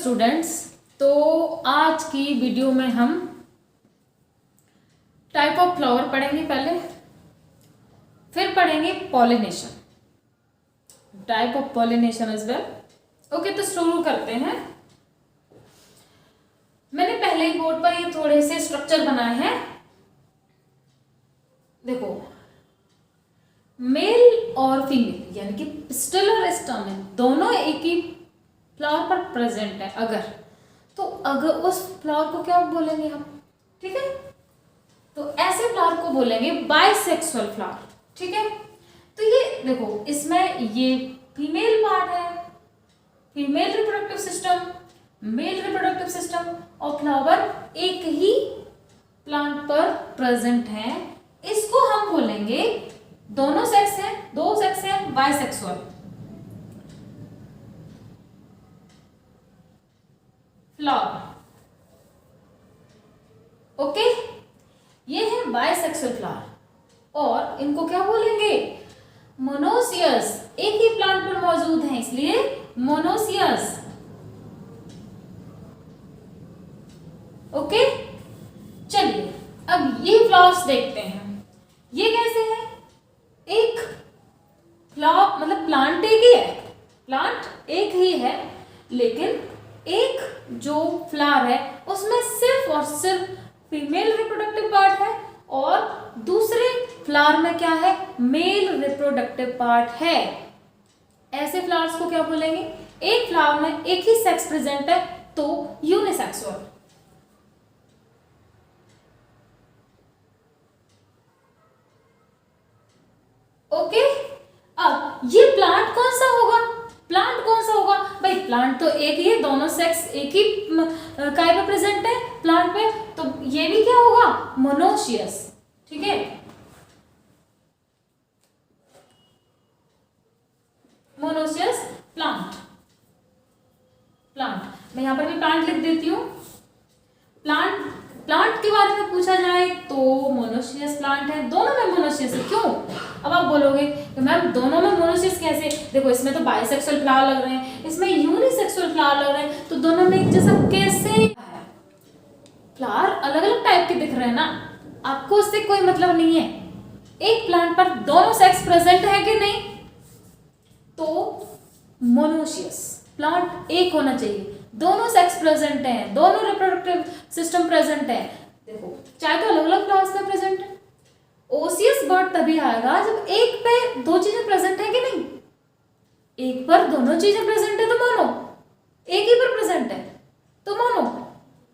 Students, तो आज की वीडियो में हम टाइप ऑफ फ्लावर पढ़ेंगे पहले, फिर पढ़ेंगे pollination, type of pollination as well. Okay, तो शुरू करते हैं। मैंने पहले ही बोर्ड पर ये थोड़े से स्ट्रक्चर बनाए हैं। देखो, मेल और फीमेल यानी कि पिस्टल और स्टैमेन दोनों एक ही फ्लावर पर प्रेजेंट है अगर उस फ्लावर को क्या बोलेंगे हम, ठीक है? तो ऐसे फ्लावर को बोलेंगे बाइसेक्सुअल फ्लावर, ठीक है? तो ये देखो, इसमें ये फीमेल पार्ट है, female reproductive system, male reproductive system, और फ्लावर एक ही प्लांट पर प्रेजेंट है। इसको हम बोलेंगे, दोनों सेक्स हैं, दो सेक्स हैं, बाइसेक्सुअल फ्लावर। ओके, ये है बाइसेक्सुअल फ्लावर। और इनको क्या बोलेंगे? मोनोसियस। एक ही प्लांट पर मौजूद है इसलिए मोनोसियस। ओके, चलिए अब ये फ्लावर्स देखते हैं। ये कैसे है? एक फ्लावर मतलब प्लांट एक ही है, प्लांट एक ही है, लेकिन एक जो फ्लावर है उसमें सिर्फ और सिर्फ फीमेल रिप्रोडक्टिव पार्ट है और दूसरे फ्लावर में क्या है? मेल रिप्रोडक्टिव पार्ट है। ऐसे फ्लावर्स को क्या बोलेंगे? एक फ्लावर में एक ही सेक्स प्रेजेंट है तो यूनिसेक्सुअल। ओके, अब ये प्लांट कौन सा होगा? प्लांट कौन सा होगा भाई? प्लांट तो एक ही है, दोनों सेक्स एक ही काय पे प्रेजेंट है प्लांट पे, तो ये भी क्या होगा? मोनोसियस, ठीक है? Monoecious plant. मैं यहां पर भी प्लांट लिख देती हूं। प्लांट के बारे में पूछा जाए तो मोनोसियस प्लांट है, दोनों में मोनोसियस है। क्यों? अब आप बोलोगे कि मैम दोनों में मोनोसियस कैसे? देखो, इसमें तो बाइसेक्सुअल फ्लावर लग रहे हैं, इसमें यूनिसेक्सुअल फ्लावर लग रहे हैं, तो दोनों में एक जैसा कैसे है? फ्लावर अलग अलग टाइप के दिख रहे हैं ना, आपको उससे कोई मतलब नहीं है। एक प्लांट पर दोनों सेक्स प्रेजेंट है कि नहीं, तो मोनोसियस प्लांट एक होना चाहिए, दोनों सेक्स प्रेजेंट हैं, दोनों रिप्रोडक्टिव सिस्टम प्रेजेंट है। देखो, चाहे तो अलग अलग फ्लावर्स में प्रेजेंट है। ओसियस बर्ड तभी आएगा जब एक पे दो चीजें प्रेजेंट है कि नहीं। एक पर दोनों चीजें प्रेजेंट है तो मोनो, एक ही पर प्रेजेंट है तो मोनो,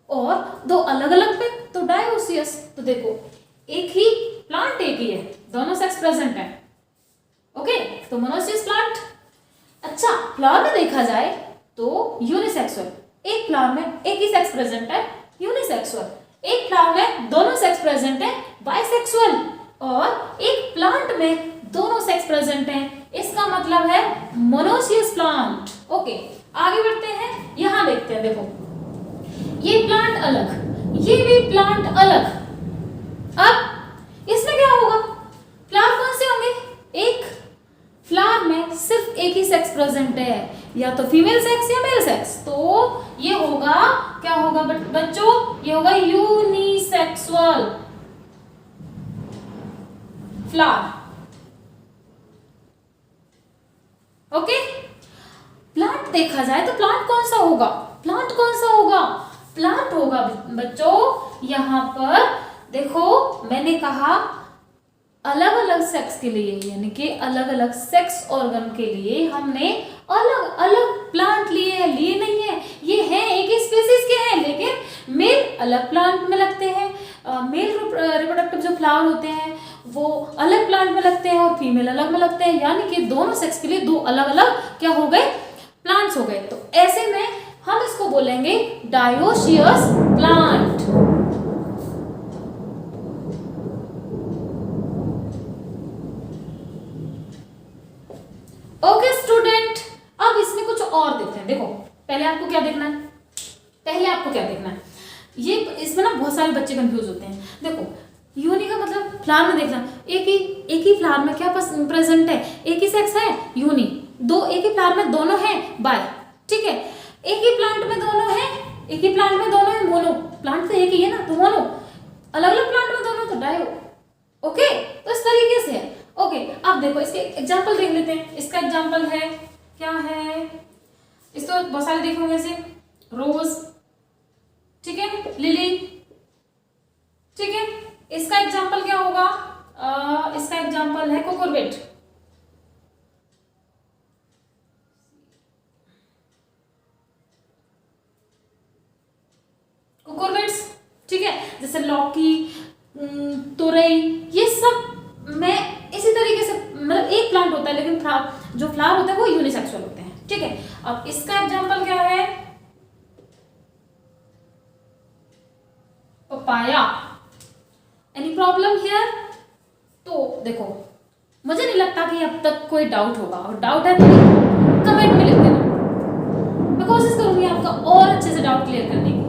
और दो अलग अलग पे तो डायोसियस। तो देखो, एक ही प्लांट एक ही है, दोनों सेक्स प्रेजेंट है। ओके, तो मोनोसियस प्लांट। अच्छा, फ्लावर में देखा जाए तो यूनिसेक्सुअल। एक फ्लावर में एक ही सेक्स प्रेजेंट है, यूनिसेक्सुअल। एक फ्लावर में दोनों सेक्स प्रेजेंट है, बाइसेक्सुअल। और एक प्लांट में दोनों सेक्स प्रेजेंट हैं, इसका मतलब है मोनोसियस प्लांट। ओके, आगे बढ़ते हैं, यहां देखते हैं। देखो, ये प्लांट अलग, ये भी प्लांट अलग। अब इसमें क्या होगा? फ्लावर कौन से होंगे? एक फ्लावर में सिर्फ एक ही सेक्स प्रेजेंट है, या तो फीमेल सेक्स या मेल सेक्स, तो ये होगा, क्या होगा बच्चों? ये होगा यूनिसेक्सुअल फ्लावर। ओके, प्लांट देखा जाए तो प्लांट कौन सा होगा? प्लांट कौन सा होगा? प्लांट होगा बच्चों, यहां पर देखो, मैंने कहा अलग अलग सेक्स के लिए, यानी कि अलग अलग सेक्स ऑर्गन के लिए हमने अलग अलग प्लांट लिए नहीं है। ये हैं एक ही स्पीसीज के हैं, लेकिन मेल अलग प्लांट में लगते हैं, मेल रिप्रोडक्टिव जो फ्लावर होते हैं वो अलग प्लांट में लगते हैं और फीमेल अलग में लगते हैं, यानी कि दोनों सेक्स के लिए दो अलग अलग क्या हो गए? प्लांट्स हो गए। तो ऐसे में हम इसको बोलेंगे डायोसियस प्लांट। ओके स्टूडेंट, अब इसमें कुछ और देखते हैं। देखो, पहले आपको क्या देखना है? ये इसमें ना बहुत सारे बच्चे कंफ्यूज होते हैं। देखो, यूनि का मतलब फ्लावर में देखना, एक ही फ्लावर में क्या प्रेजेंट है? एक ही सेक्स है, यूनि। दो एक ही फ्लावर में दोनों हैं, बाय, ठीक है? एक ही प्लांट में दोनों एक ही है ना, तो मोनो, अलग अलग प्लांट में दोनों तो डायो। ओके, तो इस तरीके से है। ओके, अब देखो इसके एग्जाम्पल देख लेते हैं। इसका एग्जाम्पल है, क्या है, इस तो बहुत सारे देखे होंगे, ऐसे रोज, ठीक है, लिली, ठीक है। इसका एग्जाम्पल क्या होगा, इसका एग्जाम्पल है कुकुरबिट, कुकुरबिट्स, ठीक है। जैसे लौकी, तुरई, ये सब मैं इसी तरीके से, मतलब एक प्लांट होता है लेकिन जो फ्लावर होते हैं वो यूनिसेक्सुअल होते हैं, ठीक है। अब इसका एग्जाम्पल क्या है, पपाया। Any problem here? तो देखो, मुझे नहीं लगता कि अब तक कोई डाउट होगा, और डाउट है तो कमेंट में लिख देना, मैं कोशिश करूंगी आपका और अच्छे से डाउट क्लियर करने की।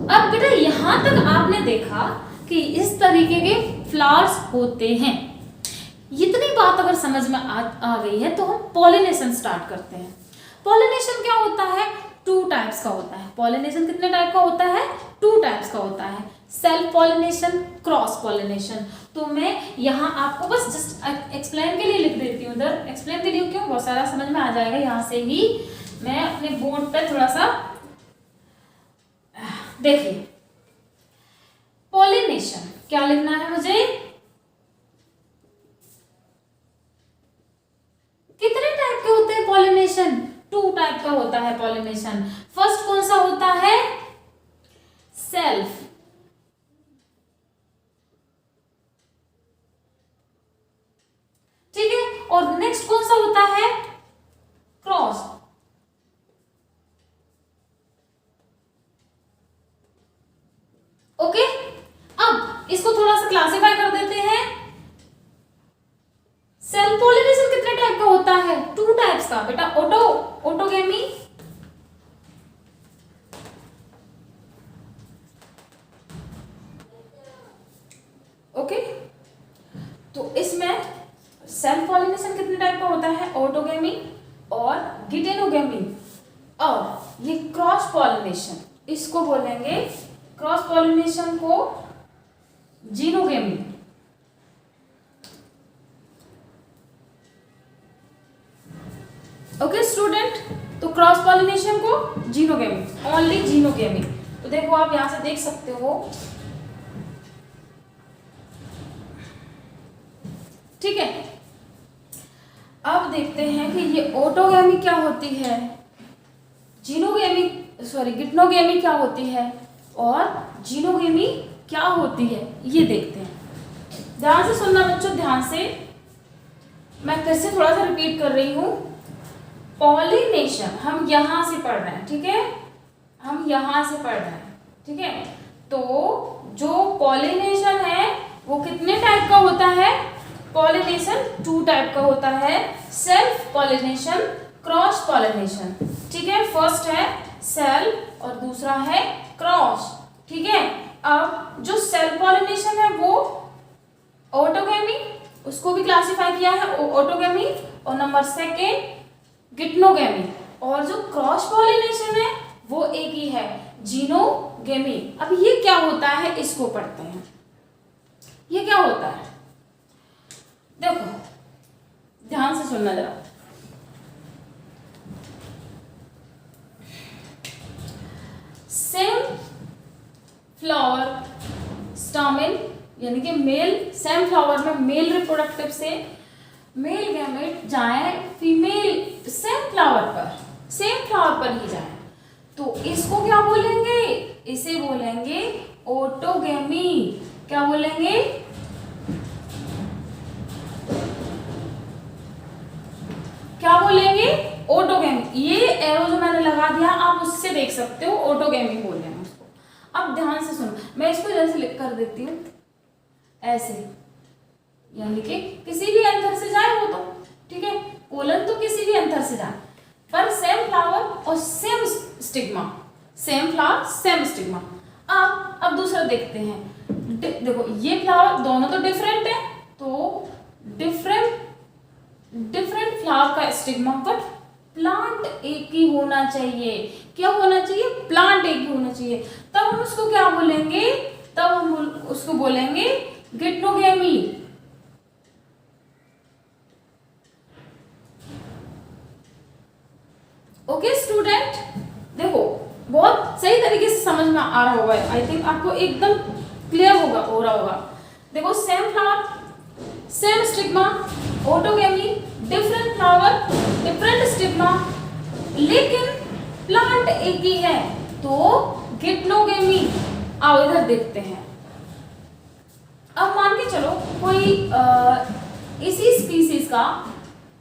अब बेटा यहां तक आपने देखा कि इस तरीके के फ्लावर्स होते हैं। इतनी बात अगर समझ में आ गई है तो हम पॉलिनेशन स्टार्ट करते हैं। पॉलिनेशन क्या होता है, 2 टाइप्स का होता है। पॉलिनेशन कितने टाइप का होता है, 2 टाइप्स का होता है, सेल्फ पॉलिनेशन, क्रॉस पॉलिनेशन। तो मैं यहाँ आपको बस जस्ट एक्सप्लेन के लिए लिख देती हूँ, उधर एक्सप्लेन के लिए क्यों, बहुत सारा समझ में आ जाएगा। यहाँ से ही मैं अपने बोर्ड पे थोड़ा सा देखिए, पॉलिनेशन क्या लिखना है मुझे, कितने टाइप के होते हैं पॉलिनेशन, 2 टाइप का होता है पॉलिनेशन। फर्स्ट कौन सा होता है, सेल्फ, ठीक है, और नेक्स्ट कौन सा होता है, क्रॉस। ओके, अब इसको थोड़ा सा क्लासिफाई कर देते हैं। सेल्फ पॉलिनेशन कितने टाइप का होता है, 2 टाइप्स का बेटा, ऑटोगेमी, ओके। तो इसमें सेल्फ पॉलिनेशन कितने टाइप का होता है, ऑटोगेमी और गिटेनोगेमी। और ये क्रॉस पॉलिनेशन, इसको बोलेंगे, क्रॉस पॉलिनेशन को जीनोगेमी। ओके स्टूडेंट, तो क्रॉस पॉलिनेशन को जीनोगेमी, ओनली जीनोगेमी। तो देखो आप यहां से देख सकते हो, ठीक है। अब देखते हैं कि ये ऑटोगेमी क्या होती है, जीनोगेमी, सॉरी गिटनोगेमी क्या होती है, और जीनोगेमी क्या होती है, ये देखते हैं। ध्यान से सुनना बच्चों, ध्यान से, मैं फिर से थोड़ा सा रिपीट कर रही हूं। पॉलिनेशन हम यहां से पढ़ रहे हैं, ठीक है, हम यहां से पढ़ रहे हैं, ठीक है। तो जो पॉलिनेशन है वो कितने टाइप का होता है, पॉलिनेशन 2 टाइप का होता है, सेल्फ पॉलिनेशन, क्रॉस पॉलिनेशन, ठीक है। फर्स्ट है सेल्फ और दूसरा है क्रॉस, ठीक है। अब जो सेल्फ पॉलिनेशन है वो ऑटोगेमी, उसको भी क्लासिफाई किया है ऑटोगेमी, और नंबर 2 गिटनोगेमी, और जो क्रॉस पॉलिनेशन है वो एक ही है, जीनोगेमी। अब ये क्या होता है, इसको पढ़ते हैं, ये क्या होता है, देखो ध्यान से सुनना जरा। सेम फ्लावर स्टामेन, यानी कि मेल, सेम फ्लावर में मेल रिप्रोडक्टिव से मेल गैमेट जाए फीमेल सेम फ्लावर पर ही जाए, तो इसको क्या बोलेंगे, इसे बोलेंगे ऑटोगेमी। क्या बोलेंगे, क्या बोलेंगे, ऑटोगेमी। ये एरो जो मैंने लगा दिया आप उससे देख सकते हो, ऑटोगेमी बोल रहे हैं उसको। अब ध्यान से सुनो, मैं इसको जैसे लिख कर देती हूँ ऐसे, यानी कि किसी भी अंतर से जाए वो तो, ठीक है, कोलन तो किसी भी अंतर से जाए, पर सेम फ्लावर और same stigma, same flower same stigma. अब दूसरा देखते हैं, देखो ये फ्लावर दोनों तो डिफरेंट है, तो डिफरेंट फ्लावर का स्टिग्मा बट प्लांट एक ही होना चाहिए। क्या होना चाहिए? प्लांट एक ही होना चाहिए। तब हम उसको क्या बोलेंगे? तब हम उसको बोलेंगे गिटनोगेमी। ओके स्टूडेंट, देखो बहुत सही तरीके से समझ में आ रहा होगा, आई थिंक आपको एकदम क्लियर हो रहा होगा। देखो same flower, same stigma, autogamy, different flower, different stigma, लेकिन प्लांट एक ही है, तो गिटनोगेमी। आओ इधर देखते हैं। अब मान के चलो कोई इसी स्पीसीज का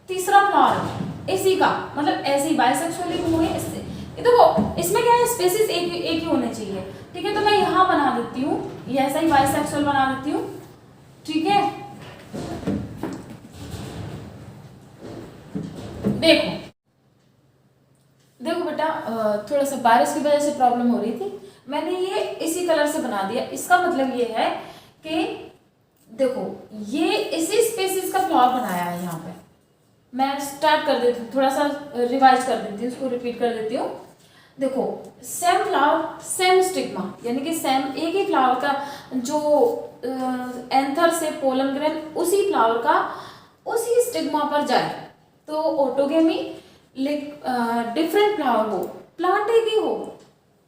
तीसरा फ्लावर, इसी का मतलब ऐसे ही बाइसेक्सुअली हुए, इससे देखो इसमें क्या है, स्पीसीज एक ही होने चाहिए। ठीक है, तो मैं यहां बना देती हूँ, ये ऐसा ही बाइसेक्सुअल बना देती हूँ। ठीक है, देखो देखो बेटा, थोड़ा सा बारिश की वजह से प्रॉब्लम हो रही थी, मैंने ये इसी कलर से बना दिया। इसका मतलब ये है कि देखो ये इसी स्पीसीज का फ्लावर बनाया है। यहाँ पे मैं स्टार्ट कर देती हूँ, थोड़ा सा रिवाइज कर देती हूँ, उसको रिपीट कर देती हूँ। देखो सेम फ्लावर सेम स्टिग्मा, यानी कि सेम एक ही फ्लावर का जो एंथर से पोलन ग्रेन उसी फ्लावर का उसी स्टिग्मा पर जाए तो ऑटोगेमी। डिफरेंट फ्लावर हो, प्लांट एक ही हो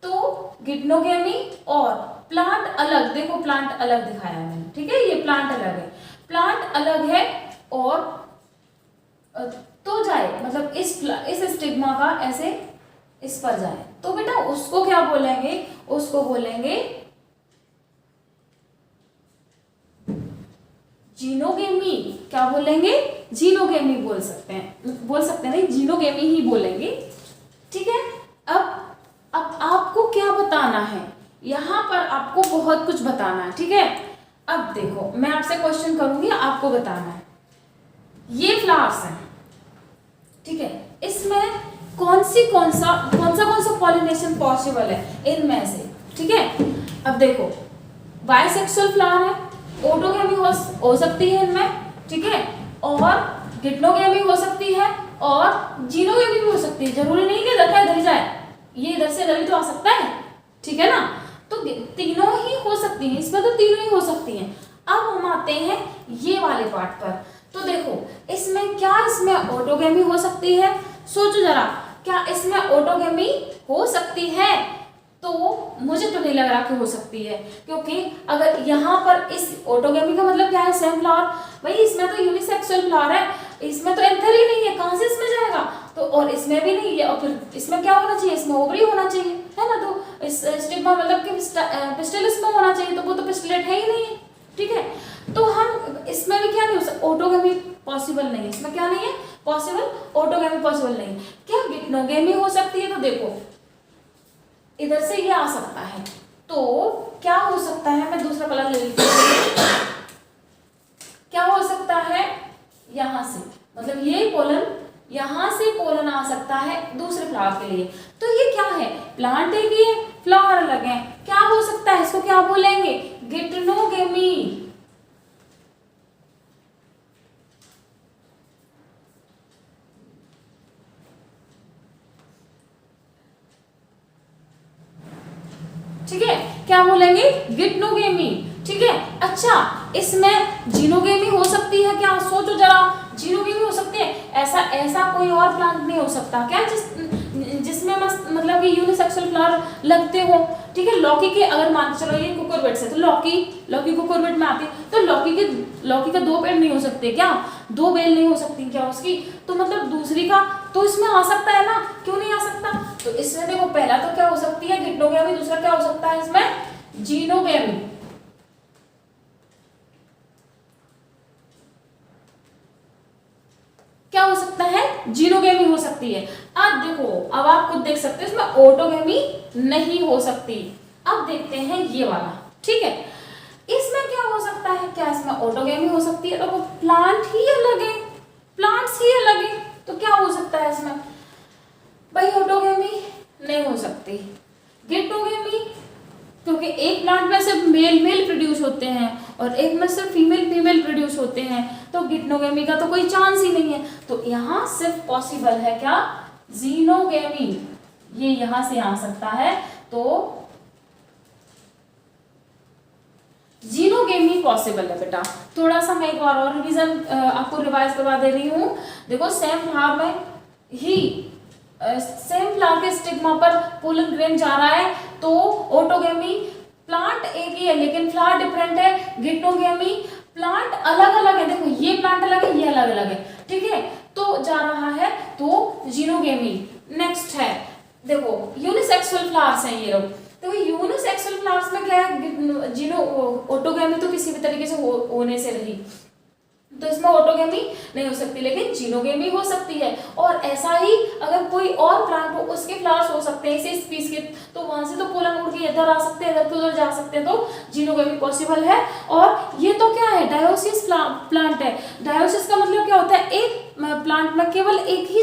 तो गिटनोगेमी। और प्लांट अलग, देखो प्लांट अलग दिखाया है मैंने, ठीक है, ये प्लांट अलग है, प्लांट अलग है और तो जाए मतलब इस स्टिग्मा का ऐसे इस पर जाए तो बेटा उसको क्या बोलेंगे? उसको बोलेंगे जीनोगेमी। क्या बोलेंगे? जीनोगेमी बोल सकते हैं नहीं, जीनोगेमी ही बोलेंगे। ठीक है, अब आपको क्या बताना है? यहां पर आपको बहुत कुछ बताना है। ठीक है, अब देखो मैं आपसे क्वेश्चन करूंगी, आपको बताना है। ये फ्लावर्स हैं, ठीक है, इसमें कौन सा पॉलिनेशन पॉसिबल है इनमें से? ठीक है, अब देखो बाइसेक्सुअल फ्लावर है, ऑटोगेमी हो सकती है इनमें, ठीक है, और गिटनोगेमी हो सकती है और जीनोगेमी भी हो सकती है। जरूरी नहीं कि इधर ही जाए, ये इधर से इधर भी तो आ सकता है। ठीक है ना, तो तीनों ही हो सकती हैं, इसमें तो तीनों ही हो सकती हैं। अब हम आते हैं ये वाले पार्ट पर। तो देखो इसमें ऑटोगेमी हो सकती है? सोचो जरा, क्या इसमें ऑटोगेमी हो सकती है? तो मुझे तो नहीं लग रहा कि हो सकती है, क्योंकि अगर यहाँ पर इस ऑटोगेमी का मतलब क्या है? सेम फ्लावर, भाई इसमें तो यूनिसेक्सुअल फ्लावर है, इसमें तो एंथर ही नहीं है, कहां से इसमें जाएगा? तो और इसमें भी नहीं है, और फिर इसमें क्या होना चाहिए? इसमें ओवरी होना चाहिए, है ना? तो इस स्टिग्मा मतलब कि पिस्टिल इसमें होना चाहिए, तो वो तो पिस्टिलेट है ही नहीं है। ठीक है, तो हम इसमें भी क्या नहीं हो सकता? ऑटोगेमी पॉसिबल नहीं है, इसमें क्या नहीं है? पॉसिबल, ऑटोगेमी पॉसिबल नहीं है। क्या गिटनोगेमी हो सकती है? तो देखो इधर से ये आ सकता है, तो क्या हो सकता है? मैं दूसरा कलर ले लेती हूँ। क्या हो सकता है? यहां से, मतलब ये पोलन, यहां से पोलन आ सकता है दूसरे फ्लावर के लिए। तो ये क्या है? प्लांट एक ही है, फ्लावर अलग है, क्या हो सकता है? इसको क्या बोलेंगे? गिटनोगेमी। ठीक है, क्या बोलेंगे? गिटनोगेमी। ठीक है, अच्छा इसमें जीनोगेमी हो सकती है क्या? सोचो जरा, जीनोगेमी हो सकती है? ऐसा कोई और प्लांट नहीं हो सकता क्या जिसमें मतलब कि यूनिसेक्सुअल फ्लावर लगते हो? ठीक है, लौकी के, अगर मान चलो ये कुकुरबिट्स है तो लौकी कुकुरबिट में आती है, तो लौकी का दो पेड़ नहीं हो सकते क्या? दो बेल नहीं हो सकती क्या उसकी? तो मतलब दूसरी का तो इसमें आ सकता है ना, क्यों नहीं आ सकता? तो इसमें देखो पहला तो क्या हो सकती है? गिटनोगेमी। दूसरा क्या हो सकता है इसमें? जीनोगेमी। क्या हो सकता है? जीनोगेमी हो सकती है। अब देखो, अब आप खुद देख सकते हैं इसमें ऑटोगेमी नहीं हो सकती। अब देखते हैं ये वाला, ठीक है, इसमें क्या हो सकता है? क्या इसमें ऑटोगेमी हो सकती है? तो प्लांट ही अलग है, प्लांट्स ही अलग है, तो क्या हो सकता है इसमें? भाई ऑटोगेमी नहीं हो सकती। गिटनोगेमी, क्योंकि एक प्लांट में सिर्फ मेल प्रोड्यूस होते हैं और एक में सिर्फ फीमेल प्रोड्यूस होते हैं, तो गिटनोगेमी का तो कोई चांस ही नहीं है। तो यहाँ सिर्फ पॉसिबल है क्या? जीनोगेमी, ये यहां से आ सकता है। तो जीनोगेमी पॉसिबल है बेटा। थोड़ा सा मैं एक बार और रिवीजन आपको रिवाइज करवा दे रही हूँ। देखो सेम फ्लावर में ही सेम फ्लावर के स्टिग्मा पर पोलन ग्रेन जा रहा है तो ऑटोगेमी। प्लांट एक ही है लेकिन फ्लावर डिफरेंट है, गिटोगेमी। प्लांट अलग अलग है, देखो ये प्लांट अलग है, ये अलग अलग है, ठीक है, तो जा रहा है तो जीनोगेमी। नेक्स्ट है देखो यूनिसेक्सुअल फ्लावर्स हैं ये लोग। तो यूनिसेक्सुअल फ्लावर्स में क्या है, जीनो ऑटोगेमी तो किसी भी तरीके से होने से रही, तो इसमें ऑटोगेमी नहीं हो सकती लेकिन जीनोगेमी हो सकती है। और ऐसा ही अगर कोई और प्लांट हो उसके फ्लावर्स हो सकते हैं इसी स्पीस के, तो वहां से तो पोलन उड़ के इधर आ सकते हैं, इधर तो उधर जा सकते हैं, तो जीनोगेमी पॉसिबल है। और ये तो क्या है, डायोसिस प्लांट है। डायोसिस का मतलब क्या होता है, एक प्लांट में केवल एक ही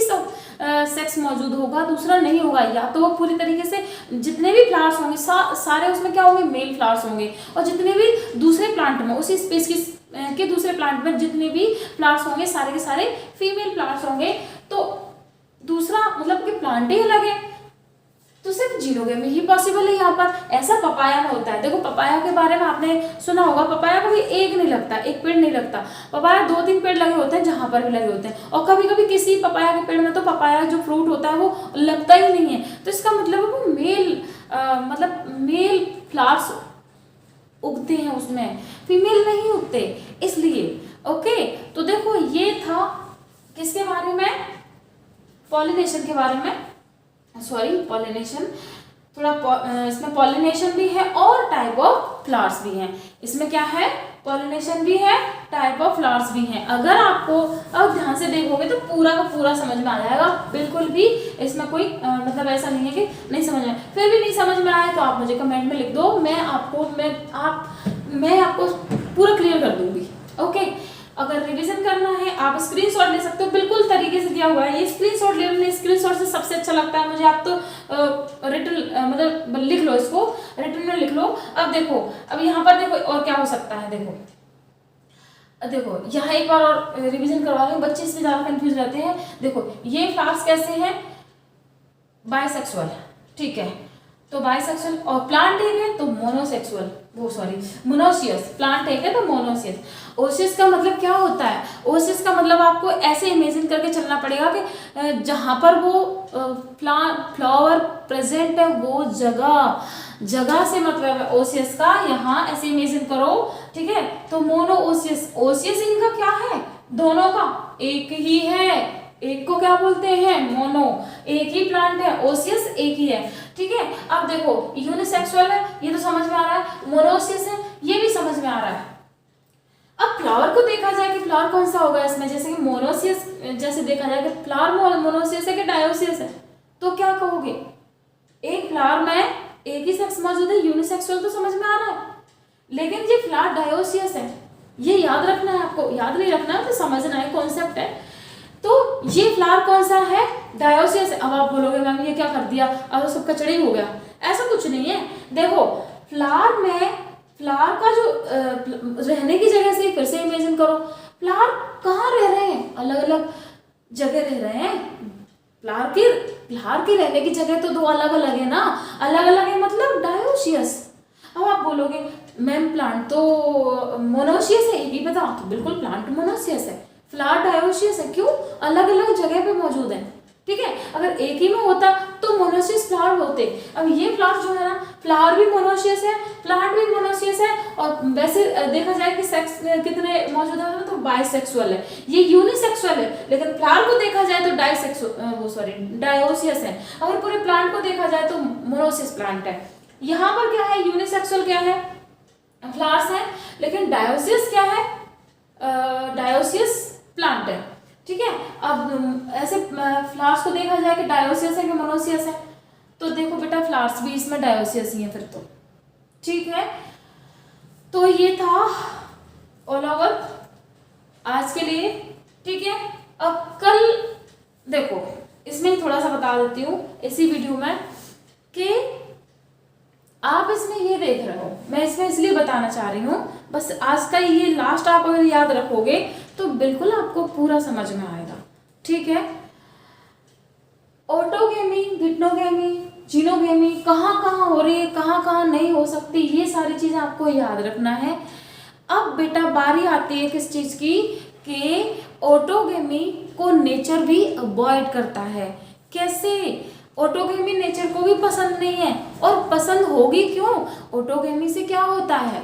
सेक्स मौजूद होगा, दूसरा नहीं होगा। या तो वो पूरी तरीके से जितने भी फ्लावर्स होंगे सारे उसमें क्या होंगे, मेल फ्लावर्स होंगे। और जितने भी दूसरे प्लांट में उसी स्पीस के दूसरे प्लांट में जितने भी फ्लावर्स होंगे सारे के सारे फीमेल फ्लावर्स होंगे। तो दूसरा मतलब कि प्लांट ही अलग है, तो सिर्फ जीनोगेमी ही पॉसिबल है यहाँ पर। ऐसा पपाया में होता है। देखो पपाया के बारे में आपने सुना होगा, पपाया कभी एक नहीं लगता, एक पेड़ नहीं लगता। पपाया 2-3 पेड़ लगे होते हैं, जहां पर भी लगे होते हैं। और कभी कभी किसी पपाया के पेड़ में तो पपाया जो फ्रूट होता है वो लगता ही नहीं है, तो इसका मतलब है वो मेल फ्लावर्स उगते हैं उसमें, फीमेल नहीं उगते इसलिए। ओके, तो देखो ये था किसके बारे में, पॉलिनेशन के बारे में, सॉरी पॉलिनेशन, थोड़ा इसमें पॉलिनेशन भी है और टाइप ऑफ फ्लावर्स भी हैं। इसमें क्या है, पॉलिनेशन भी है, टाइप ऑफ फ्लावर्स भी हैं। अगर आपको अब ध्यान से देखोगे तो पूरा का पूरा समझ में आ जाएगा, बिल्कुल भी इसमें कोई मतलब ऐसा नहीं है कि नहीं समझ में। फिर भी नहीं समझ में आए तो आप मुझे कमेंट में लिख दो, मैं आपको पूरा क्लियर कर दूंगी। ओके, अगर रिवीजन करना है आप स्क्रीनशॉट ले सकते हो, बिल्कुल तरीके से दिया हुआ है, ये स्क्रीनशॉट ले लेना। स्क्रीनशॉट से सबसे अच्छा लगता है मुझे, आप तो रिटन मतलब लिख लो, इसको रिटन में लिख लो। अब देखो, अब यहाँ पर देखो और क्या हो सकता है। देखो यहाँ एक बार और रिवीजन करवा रही हूँ, बच्चे इसमें ज्यादा कंफ्यूज रहते हैं। देखो ये फ्लावर्स कैसे हैं, बाइसेक्सुअल, ठीक है, तो बाइसेक्सुअल। और प्लांट एक है तो मोनोसेक्सुअल, वो सॉरी मोनोसियस। प्लांट एक है तो मोनोसियस। ओसियस का मतलब क्या होता है, ओसियस का मतलब आपको ऐसे इमेजिन करके चलना पड़ेगा कि जहां पर वो फ्लावर प्रेजेंट है वो जगह से मतलब है ओसियस का, यहाँ ऐसे इमेजिन करो, ठीक है। तो मोनो ओसियस, ओसियस इनका क्या है, दोनों का एक ही है, एक को क्या बोलते हैं, मोनो, एक ही प्लांट है, ओसियस एक ही है, ठीक है। अब देखो यूनिसेक्सुअल है, ये तो समझ में आ रहा है, मोनोसियस है, ये भी समझ में आ रहा है। अब फ्लावर को देखा जाए कि फ्लावर कौन सा होगा इसमें, जैसे कि मोनोसियस, जैसे देखा जाए कि फ्लावर मोनोसियस है कि डायोसियस है, तो क्या कहोगे, एक फ्लावर में एक ही सेक्स मौजूद है, यूनिसेक्सुअल तो समझ में आ रहा है, लेकिन ये फ्लावर डायोसियस है, ये याद रखना है आपको, याद नहीं रखना है तो समझना है, कॉन्सेप्ट है। तो ये फ्लावर कौन सा है, डायोसियस है। अब आप बोलोगे मैम ये क्या कर दिया, अब तो सब कचड़े ही हो गया, ऐसा कुछ नहीं है। देखो फ्लावर का जो रहने की जगह से फिर से इमेजिन करो, फ्लावर कहाँ रह रहे हैं, अलग अलग जगह रह रहे हैं। फ्लावर की रहने की जगह तो 2 अलग अलग है ना, अलग अलग है मतलब डायोसियस। अब आप बोलोगे मैम प्लांट तो मोनोसियस है, ये बता, तो बिल्कुल प्लांट मोनोसियस है, फ्लावर डायोसियस है, क्यों, अलग अलग जगह पे मौजूद है, ठीक है। अगर एक ही में होता तो मोनोसियस फ्लावर होते। अब ये फ्लावर जो है ना, फ्लावर भी मोनोसियस है, प्लांट भी मोनोसियस है, और वैसे देखा जाए कि सेक्स कितने मौजूद है तो बाइसेक्सुअल है, ये यूनिसेक्सुअल है, लेकिन फ्लावर को देखा जाए तो डायोसियस है। अगर पूरे प्लांट को देखा जाए तो मोनोसियस प्लांट है। यहाँ पर क्या है, यूनिसेक्सुअल क्या है, फ्लावर्स है, लेकिन डायोसियस क्या है, डायोसियस प्लांट है, ठीक है। अब ऐसे फ्लावर्स को देखा जाए कि डायोसियस है कि मोनोसियस है, तो देखो बेटा फ्लावर्स भी इसमें डायोसियस ही है फिर तो, ठीक है। तो ये था ऑल ओवर आज के लिए, ठीक है। अब कल देखो इसमें थोड़ा सा बता देती हूँ इसी वीडियो में कि आप इसमें ये देख रहे हो, मैं इसमें इसलिए बताना चाह रही हूँ, बस आज का ये लास्ट आप अगर याद रखोगे तो बिल्कुल आपको पूरा समझ में आएगा, ठीक है। ऑटोगेमी, गिटनोगेमी, जीनोगेमी कहाँ कहाँ हो रही है, कहाँ कहाँ नहीं हो सकती, ये सारी चीज़ें आपको याद रखना है। अब बेटा बारी आती है किस चीज़ की, कि ऑटोगेमी को नेचर भी अवॉइड करता है। कैसे? ऑटोगेमी नेचर को भी पसंद नहीं है, और पसंद होगी क्यों? ऑटोगेमी से क्या होता है,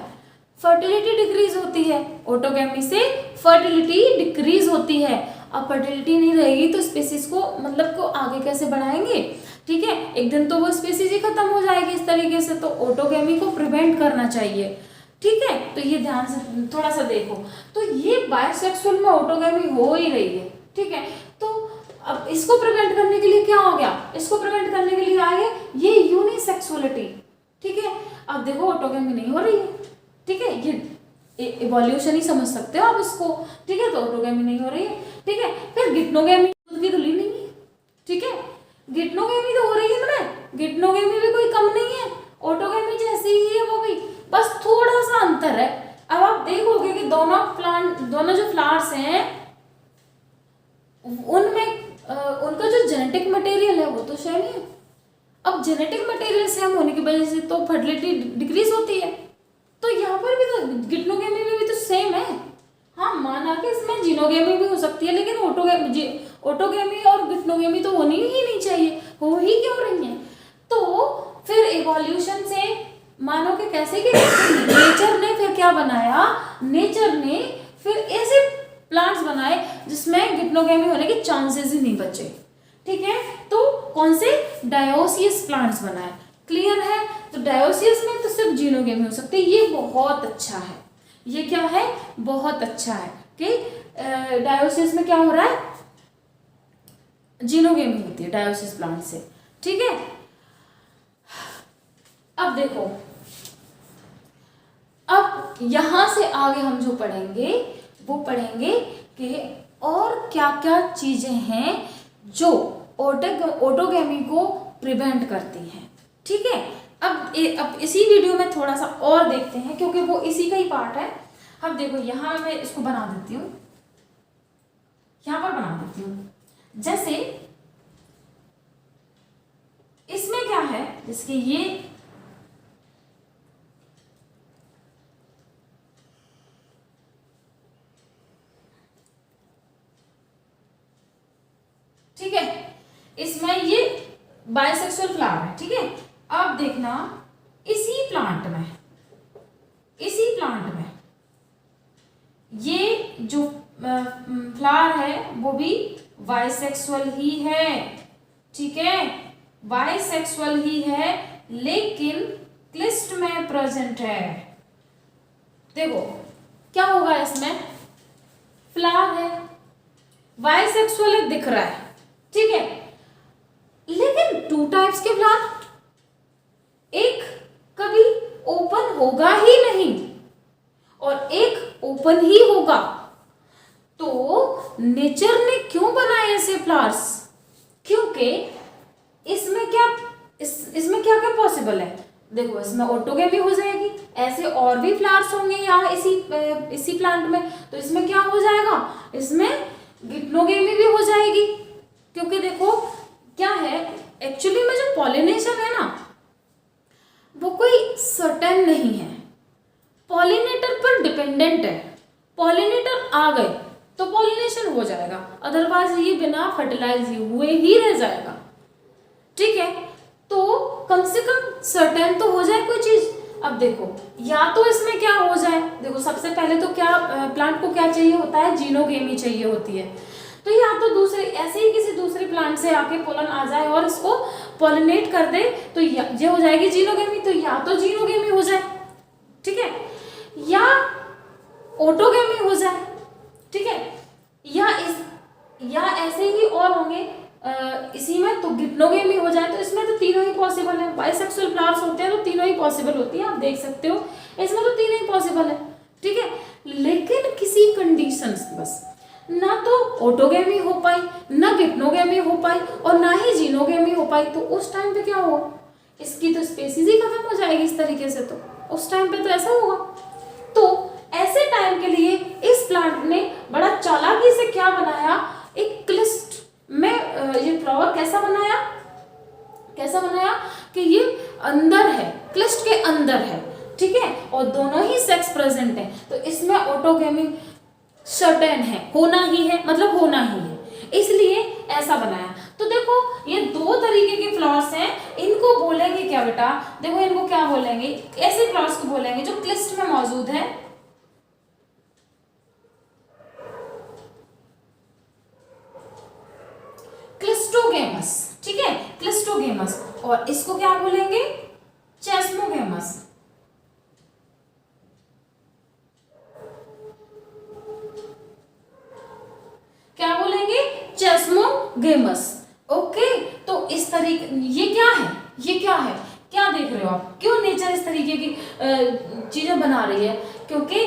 फर्टिलिटी डिक्रीज होती है। ऑटोगेमी से फर्टिलिटी डिक्रीज होती है। अब फर्टिलिटी नहीं रहेगी तो स्पीसीज को मतलब को आगे कैसे बढ़ाएंगे? ठीक है, एक दिन तो वो स्पीसीज ही खत्म हो जाएगी इस तरीके से, तो ऑटोगेमी को प्रिवेंट करना चाहिए। ठीक है, तो ये ध्यान से थोड़ा सा देखो, तो ये बायसेक्सुअल में ऑटोगेमी हो ही रही है। ठीक है, तो अब इसको प्रिवेंट करने के लिए क्या हो गया, इसको प्रिवेंट करने के लिए आए ये यूनिसेक्सुअलिटी। ठीक है, अब देखो ऑटोगेमी नहीं हो रही है। ठीक है, ये इवोल्यूशन ही समझ सकते हो आप इसको। ठीक है, तो ऑटोगेमी नहीं हो रही है। ठीक है, फिर गिटनोगेमी की तो ली नहीं है। ठीक है, गिटनोगेमी तो हो रही है ना, गिटनोगेमी भी कोई कम नहीं है, ऑटोगेमी जैसी ही है वो भी, बस थोड़ा सा अंतर है। अब आप देखोगे कि दोनों जो फ्लावर्स हैं उनमें उनका जो जेनेटिक मटेरियल है वो तो सेम ही है। अब जेनेटिक मटेरियल सेम होने की वजह से तो फर्टिलिटी डिक्रीज होती है, तो यहाँ पर भी तो गिटनोगेमी में भी तो सेम है। हाँ, माना कि इसमें जीनोगेमी भी हो सकती है, लेकिन ऑटोगेमी और गिटनोगेमी तो होनी ही नहीं चाहिए, हो ही क्यों रही है? तो फिर इवोल्यूशन से मानो कि कैसे कि नेचर ने फिर क्या बनाया, नेचर ने फिर ऐसे प्लांट्स बनाए जिसमें गिटनोगेमी होने के चांसेस ही नहीं बचे। ठीक है, तो कौन से? डायोसियस प्लांट्स बनाए। क्लियर है? तो डायोसियस में तो सिर्फ जीनोगेमी हो सकती है। ये बहुत अच्छा है, ये क्या है, बहुत अच्छा है कि डायोसियस में क्या हो रहा है, जीनोगेमी होती है डायोसियस प्लांट से। ठीक है, अब देखो, अब यहां से आगे हम जो पढ़ेंगे वो पढ़ेंगे कि और क्या क्या चीजें हैं जो ऑटोगेमी को प्रिवेंट करती हैं। ठीक है, अब इसी वीडियो में थोड़ा सा और देखते हैं, क्योंकि वो इसी का ही पार्ट है। अब देखो, यहां मैं इसको बना देती हूँ, यहां पर बना देती हूँ। जैसे इसमें क्या है, जैसे ये ठीक है, इसमें ये बायसेक्सुअल फ्लावर है। ठीक है, अब देखना इसी प्लांट में ये जो फ्लावर है वो भी बायसेक्सुअल ही है। ठीक है, बायसेक्सुअल ही है, लेकिन क्लिस्ट में प्रेजेंट है। देखो क्या होगा, इसमें फ्लावर है, बायसेक्सुअल एक दिख रहा है। ठीक है, लेकिन 2 टाइप्स के फ्लावर, एक कभी ओपन होगा ही नहीं और एक ओपन ही होगा। तो नेचर ने क्यों बनाए ऐसे फ्लावर्स? क्योंकि इसमें क्या क्या पॉसिबल है। देखो, इसमें ऑटोगेमी हो जाएगी, ऐसे और भी फ्लावर्स होंगे यहाँ इसी प्लांट में, तो इसमें क्या हो जाएगा, इसमें गिटनोगेमी भी हो जाएगी। क्योंकि देखो क्या है, एक्चुअली में जो पॉलिनेशन है ना वो कोई सर्टेन नहीं है, पॉलिनेटर पर डिपेंडेंट है। पॉलिनेटर आ गए तो पॉलिनेशन हो जाएगा, अदरवाइज ये बिना फर्टिलाइज हुए ही रह जाएगा। ठीक है, तो कम से कम सर्टेन तो हो जाए कोई चीज। अब देखो, या तो इसमें क्या हो जाए, देखो सबसे पहले तो क्या प्लांट को क्या चाहिए होता है, जीनोगेमी चाहिए होती है। तो या तो दूसरे ऐसे ही किसी दूसरे प्लांट से आके पोलन आ जाए और इसको पॉलिनेट कर दे, तो ये हो जाएगी जीनोगेमी। तो या तो जीनोगेमी हो जाए, ठीक है, या ऑटोगेमी हो जाए। ठीक है, या ऐसे ही और होंगे इसी में तो गिटनोगेमी हो जाए। तो इसमें तो तीनों ही पॉसिबल है, बाइसेक्सुअल फ्लावर्स होते हैं तो तीनों ही पॉसिबल होती है, आप देख सकते हो इसमें तो तीनों ही पॉसिबल है। ठीक है, लेकिन किसी कंडीशंस, बस ना तो ऑटोगेमी हो पाई, ना गिटनोगेमी हो पाई और ना ही जीनोगेमी हो पाई, तो उस टाइम पे क्या होगा, इसकी तो स्पेसीज ही खत्म हो जाएगी इस तरीके से। तो उस टाइम पे तो ऐसा होगा। तो ऐसे टाइम के लिए इस प्लांट ने बड़ा चालाकी से क्या बनाया, एक क्लिस्ट मैं ये फ्लावर कैसा बनाया कि ये अंदर है, क्लिस्ट के अंदर है, ठीक है, और दोनों ही सेक्स प्रेजेंट है, तो इसमें ऑटोगेमी सर्टेन है, होना ही है, मतलब होना ही है, इसलिए ऐसा बनाया। तो देखो ये दो तरीके के फ्लावर्स हैं, इनको बोलेंगे क्या बेटा, देखो इनको क्या बोलेंगे, ऐसे फ्लावर्स को बोलेंगे जो क्लिस्ट में मौजूद है, क्लिस्टोगेमस, ठीक है, क्लिस्टोगेमस, और इसको क्या बोलेंगे, चेस्मोगेमस। क्या बोलेंगे, चेस्मोगेमस। ओके, तो इस तरीके, ये क्या है, क्या देख रहे हो आप, क्यों नेचर इस तरीके की चीजें बना रही है, क्योंकि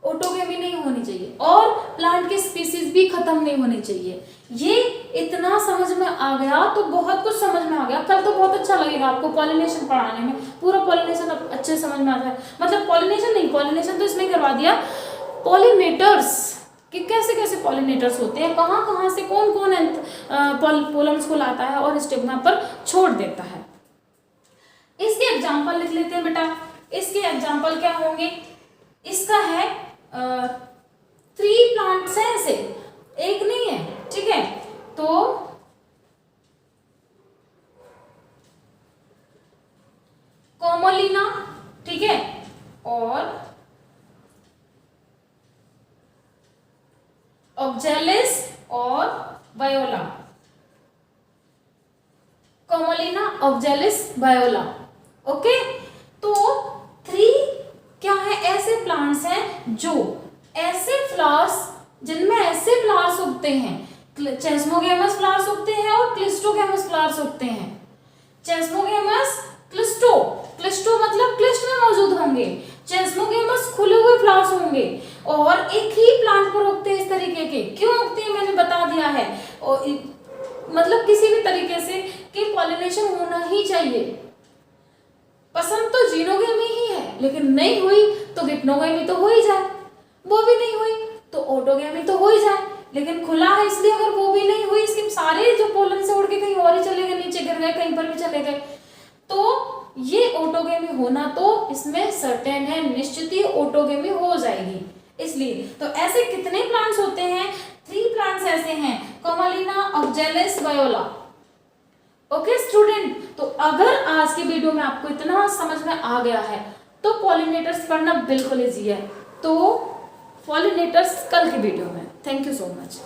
ऑटोगेमी नहीं होनी चाहिए और प्लांट की स्पीसीज भी खत्म नहीं होनी चाहिए। ये इतना समझ में आ गया तो बहुत कुछ समझ में आ गया, कल तो बहुत अच्छा लगेगा आपको पॉलिनेशन पढ़ाने में, पूरा पॉलिनेशन अच्छे समझ में आता है, मतलब पॉलिनेशन तो इसमें करवा दिया, पॉलिनेटर्स कि कैसे कैसे पॉलिनेटर्स होते हैं, कहाँ कहाँ से कौन कौन पोलन्स को लाता है और स्टिग्मा पर छोड़ देता है। इसके एग्जाम्पल लिख लेते हैं बेटा, इसके एग्जाम्पल क्या होंगे, इसका है 3 प्लांट्स हैं ऐसे, एक नहीं है, ठीक है, तो कोमोलिना, ठीक है, और ऑक्जेलिस और वायोला, कोमोलिना, ऑक्जेलिस, वायोला। ओके, तो 3 क्या है, ऐसे प्लांट्स हैं जो ऐसे फ्लावर्स, जिनमें ऐसे फ्लावर्स उगते हैं, चेस्मोगेमस फ्लावर्स उगते हैं और क्लिस्टोगेमस फ्लावर्स उगते हैं। चेस्मोगेमस, क्लिस्टो मतलब क्लिस्ट में मौजूद होंगे, चेस्मोगेमस खुले हुए फ्लावर्स होंगे और एक ही प्लांट पर उगते हैं। इस तरीके के क्यों उगते हैं मैंने बता दिया है, और मतलब किसी भी तरीके से कि पॉलिनेशन होना ही चाहिए। पसंद तो जीनोगेमी ही है, लेकिन नहीं हुई तो गिप्नोगेमी तो हो ही जाए, वो भी नहीं हुई तो ऑटोगेमी तो हो ही जाए, लेकिन खुला है इसलिए अगर वो भी नहीं हुई, इसके सारे जो पोलन से उड़ के कहीं और ही चले गए, नीचे गिर गए, कहीं पर भी चले गए, तो ये ऑटोगेमी होना तो इसमें सर्टेन है, निश्चित ही ऑटोगेमी हो जाएगी। इसलिए तो ऐसे कितने प्लांट्स होते हैं, 3 प्लांट्स ऐसे हैं, कोमोलिना, ऑक्जेलिस, वायोला। ओके स्टूडेंट, तो अगर आज के वीडियो में आपको इतना समझ में आ गया है तो पॉलिनेटर्स पढ़ना बिल्कुल इजी है। तो पॉलिनेटर्स कल के वीडियो में। Thank you so much.